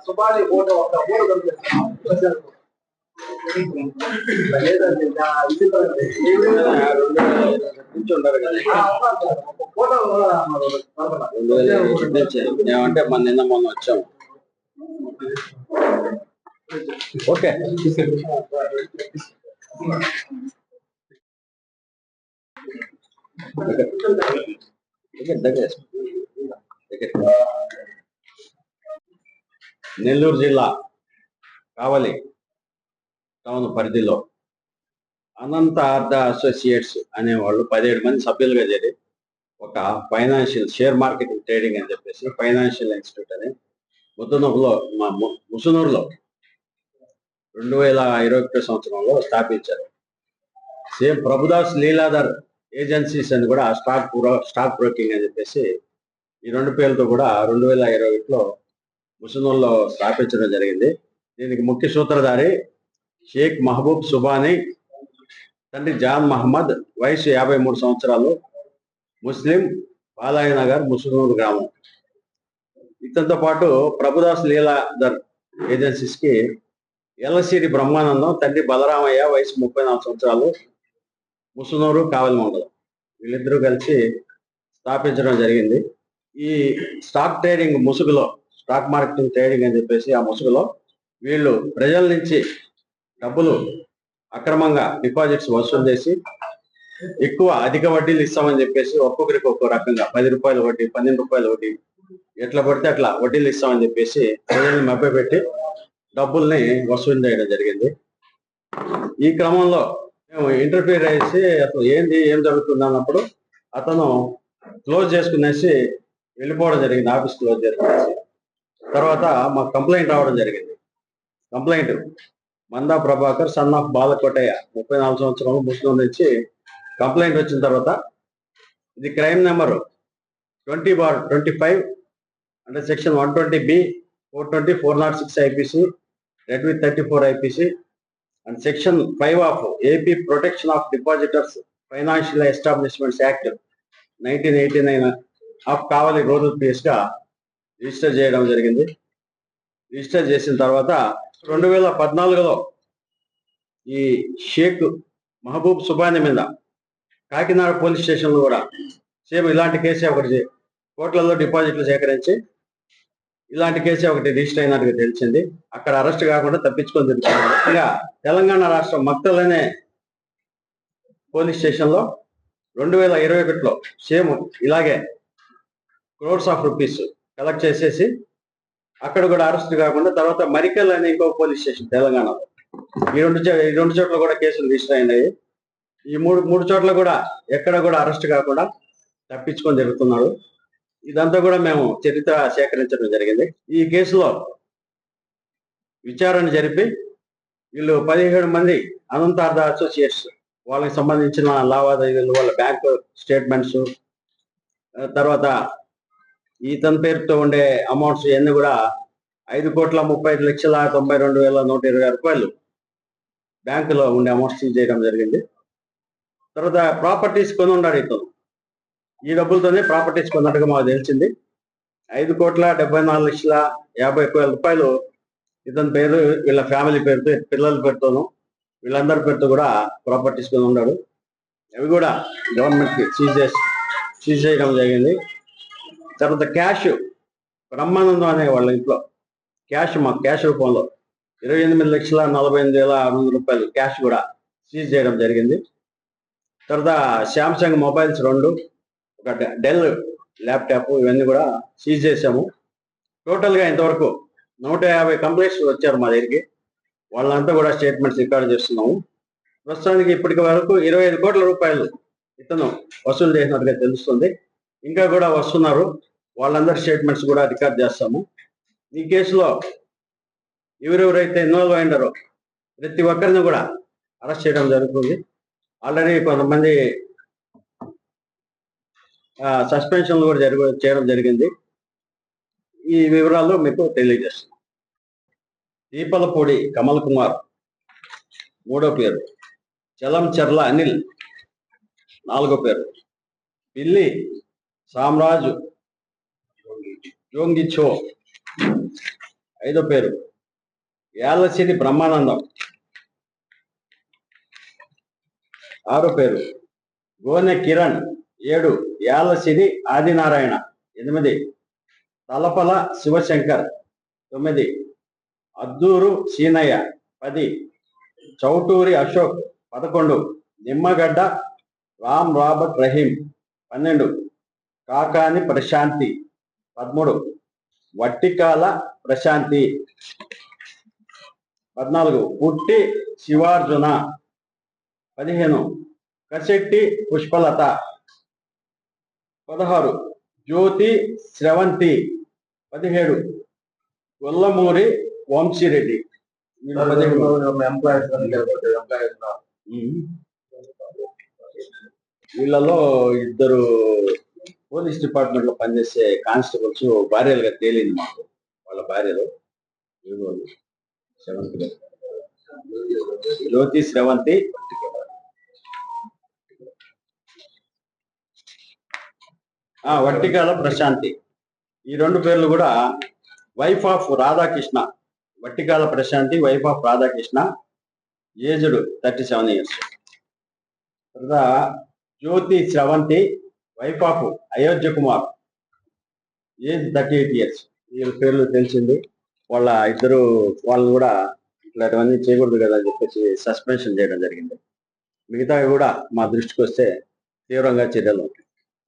సుబాలి photo ఒక photo ఏమంటే మన నిన్న మొన్న వచ్చాము. ఓకే నెల్లూరు జిల్లా కావలి టౌన్ పరిధిలో అనంత ఆర్థ అసోసియేట్స్ అనేవాళ్ళు 17 మంది సభ్యులుగా చేరి ఒక ఫైనాన్షియల్ షేర్ మార్కెటింగ్ ట్రేడింగ్ అని చెప్పేసి ఫైనాన్షియల్ ఇన్స్టిట్యూట్ అని ముసునూరులో 2021 సంవత్సరంలో స్థాపించారు. సేమ్ ప్రభుదాస్ లీలాధర్ ఏజెన్సీస్ అని కూడా స్టాక్ బ్రోకింగ్ అని చెప్పేసి ఈ 2 పేర్లతో కూడా 2021లో ముసునూరులో స్థాపించడం జరిగింది. దీనికి ముఖ్య సూత్రధారి షేక్ మహబూబ్ సుబానీ, తండ్రి జాన్ మహమ్మద్, వయసు 53 సంవత్సరాలు, ముస్లిం, బాలాయి నగర్, ముసునూరు గ్రామం. ఇతనితో పాటు ప్రభుదాస్ లీలాధర్ ఏజెన్సీస్ కి ఎల్లసిరి బ్రహ్మానందం, తండ్రి బలరామయ్య, వయసు 34 సంవత్సరాలు, ముసునూరు, కావలి మండలం. వీళ్ళిద్దరూ కలిసి స్థాపించడం జరిగింది. ఈ స్టాక్ ట్రేడింగ్ ముసుగులో, స్టాక్ మార్కెటింగ్ ట్రేడింగ్ అని చెప్పేసి ఆ ముసుగులో వీళ్ళు ప్రజల నుంచి డబ్బులు అక్రమంగా డిపాజిట్స్ వసూలు చేసి అధిక వడ్డీలు ఇస్తామని చెప్పేసి ఒక్కొక్కరికి ఒక్కో రకంగా 10 రూపాయల వడ్డీ, 12 రూపాయల వడ్డీ, ఎట్లా పడితే అట్లా వడ్డీలు ఇస్తామని చెప్పేసి ప్రజల్ని మభ్యపెట్టి డబ్బుల్ని వసూలు చేయడం జరిగింది. ఈ క్రమంలో మేము ఇంటర్ఫియర్ చేసి అసలు ఏం జరుగుతుంది అన్నప్పుడు అతను క్లోజ్ చేసుకునేసి వెళ్ళిపోవడం జరిగింది. ఆఫీస్ క్లోజ్ చేసుకునేసి తర్వాత మాకు కంప్లైంట్ రావడం జరిగింది. Complaint Manda Prabhakar, son of Balakotaiah, 34 సంవత్సరాలు, ముస్లిం నుంచి కంప్లైంట్ వచ్చిన తర్వాత ఇది క్రైమ్ నెంబర్ 20/25 అంటే section 120B, 420, 406 IPC, red with 34 IPC and section 5 of AP protection of depositors financial establishments act 1989 of Kavali rural PS గా రిజిస్టర్ చేయడం జరిగింది. రిజిస్టర్ చేసిన తర్వాత 2014లో ఈ షేక్ మహబూబ్ సుబానీ మీద కాకినాడ పోలీస్ స్టేషన్లో కూడా సేమ్ ఇలాంటి కేసే ఒకటి కోట్లలో డిపాజిట్లు సేకరించి ఇలాంటి కేసే ఒకటి రిజిస్టర్ అయినట్టుగా తెలిసింది. అక్కడ అరెస్ట్ కాకుండా తప్పించుకొని తిరుగుతున్నారు. ఇక తెలంగాణ రాష్ట్రం మక్తల్ అనే పోలీస్ స్టేషన్లో 2021లో సేమ్ ఇలాగే క్రోర్స్ ఆఫ్ రూపీస్ కలెక్ట్ చేసేసి అక్కడ కూడా అరెస్ట్ కాకుండా తర్వాత మరికల్ అనే ఇంకో పోలీస్ స్టేషన్ తెలంగాణలో ఈ రెండు చోట్ల కూడా కేసులు రిజిస్టర్ అయినాయి. ఈ మూడు చోట్ల కూడా ఎక్కడ కూడా అరెస్ట్ కాకుండా తప్పించుకొని జరుగుతున్నాడు. ఇదంతా కూడా మేము చరిత్ర సేకరించడం జరిగింది. ఈ కేసులో విచారణ జరిపి వీళ్ళు 17 మంది అనంతార్థ అసోసియేట్స్, వాళ్ళకి సంబంధించిన లావాదేవీలు, వాళ్ళ బ్యాంక్ స్టేట్మెంట్స్, తర్వాత ఇతని పేరుతో ఉండే అమౌంట్స్ ఇవన్నీ కూడా 5,35,92,120 రూపాయలు బ్యాంకులో ఉండే అమౌంట్స్ సీజ్ చేయడం జరిగింది. తర్వాత ప్రాపర్టీస్ కొని ఉన్నాడు ఇతను. ఈ డబ్బులతోనే ప్రాపర్టీస్ కొన్నట్టుగా మాకు తెలిసింది. 5,74,50,000 రూపాయలు ఇతని పేరు, వీళ్ళ ఫ్యామిలీ పేరుతో, పిల్లల పేరుతోనూ, వీళ్ళందరి పేరుతో కూడా ప్రాపర్టీస్ కొని ఉన్నాడు. అవి కూడా గవర్నమెంట్కి సీజ్ చేయడం జరిగింది. తర్వాత క్యాష్ బ్రహ్మానందం అనే వాళ్ళ ఇంట్లో క్యాష్ రూపంలో 28,48,600 రూపాయలు క్యాష్ కూడా సీజ్ చేయడం జరిగింది. తర్వాత శాంసంగ్ మొబైల్స్ 2, ఒక డెల్ ల్యాప్టాప్, ఇవన్నీ కూడా సీజ్ చేసాము. టోటల్గా ఇంతవరకు 150 కంప్లైంట్స్ వచ్చారు మా దగ్గరికి. వాళ్ళంతా కూడా స్టేట్మెంట్స్ రికార్డ్ చేస్తున్నాము. ప్రస్తుతానికి ఇప్పటికి వరకు 25 కోట్ల రూపాయలు ఇతను వసూలు చేసినట్టుగా తెలుస్తుంది. ఇంకా కూడా వస్తున్నారు. వాళ్ళందరి స్టేట్మెంట్స్ కూడా రికార్డ్ చేస్తాము. ఈ కేసులో ఎవరెవరైతే ఇన్వాల్వ్ అయ్యారో ప్రతి ఒక్కరిని కూడా అరెస్ట్ చేయడం జరుగుతుంది. ఆల్రెడీ కొంతమంది సస్పెన్షన్లు కూడా చేయడం జరిగింది. ఈ వివరాలు మీకు తెలియజేస్తాం. దీపలపూడి కమల్ కుమార్ 3వ పేరు, చలంచెర్ల అనిల్ 4వ పేరు, పిల్లి సామ్రాజ్ జోంగిచో. 5వ పేరు యాలసిరి బ్రహ్మానందం. 6వ పేరు గోనె కిరణ్. 7 యాలసిరి ఆదినారాయణ. 8 తలపల శివశంకర్. 9 అద్దూరు సీనయ్య. 10 చౌటూరి అశోక్. 11 నిమ్మగడ్డ రామ్ రాబర్ట్ రహీం. 12 కాకాని ప్రశాంతి. 13 వట్టికాల ప్రశాంతి. 14 పుట్టి శివార్జున. 15 కశెట్టి పుష్పలత. 16 జ్యోతి స్రవంతి. 17 గొల్లమూరి వంశీరెడ్డి. వీళ్ళు 15. ఎంప్లాయీస్ వీళ్ళలో 2 పోలీస్ డిపార్ట్మెంట్ లో పనిచేసే కానిస్టేబుల్స్ భార్యలుగా తేలింది మాకు. వాళ్ళ భార్యలు జ్యోతి స్రవంతి, వట్టికాల ప్రశాంతి. ఈ 2 పేర్లు కూడా wife of Radhakrishna. Vattikala Prashanti wife of Radhakrishna, aged 37 years. తర్వాత Jyothi Sravanthi wife of Ayodhya Kumar, age 38 years. వీళ్ళ పేర్లు తెలిసింది. వాళ్ళు కూడా ఇట్లాంటివన్నీ చేయకూడదు కదా అని చెప్పేసి సస్పెన్షన్ చేయడం జరిగింది. మిగతావి కూడా మా దృష్టికి వస్తే తీవ్రంగా చర్యలు ఉంటాయి.